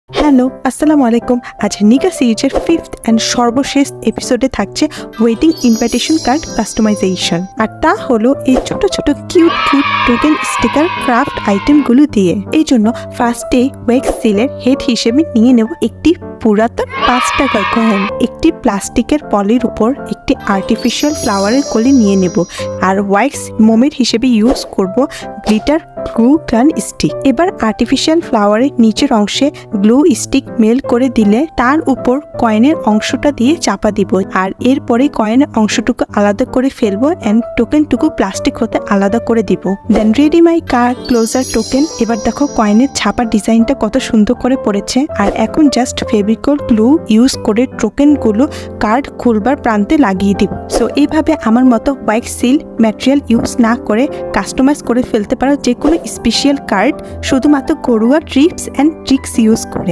Hello, আসসালামু আলাইকুম। আজ নিকা সিরিজের 5th অ্যান্ড সর্বশেষ এপিসোডে থাকছে ওয়েডিং ইনভাইটেশন কার্ড কাস্টমাইজেশন। আর তা হলো এই ছোট ছোট কিউট টোকেন স্টিকার ক্রাফট আইটেমগুলো দিয়ে। এই জন্য ফার্স্টে ওয়েক্স সিলের হেড হিসেবে নিয়ে নেব একটি পুরাতন 5 টাকার কয়েন। একটি প্লাস্টিকের পলির উপর একটি আর্টিফিশিয়াল ফ্লাওয়ারের কলি নিয়ে নেব। আর ওয়াক্স মোমের হিসেবে ইউজ করব গ্লিটার গ্লু গান স্টিক। এবার আর্টিফিশিয়াল ফ্লাওয়ারের নিচের অংশে গ্লু স্টিক মেল করে দিলে তার উপর কয়েনের অংশটা দিয়ে চাপা দিব। আর এরপরে কয়েনের অংশটুকু আলাদা করে ফেলবো অ্যান্ড টোকেনটুকু প্লাস্টিক হতে আলাদা করে দিব। Then ready my card closure token. এবার দেখো কয়েনের ছাপার ডিজাইনটা কত সুন্দর করে পড়েছে। আর এখন জাস্ট ফেভিকল গ্লু ইউজ করে টোকেনগুলো কার্ড খুলবার প্রান্তে লাগিয়ে দিব। সো এইভাবে আমার মতো ওয়াক্স সিল ম্যাটেরিয়াল ইউজ না করে কাস্টমাইজ করে ফেলতে পারো যে কোনো স্পেশাল কার্ড শুধুমাত্র ঘরোয়া ট্রিপস অ্যান্ড ট্রিক্স ইউজ করে।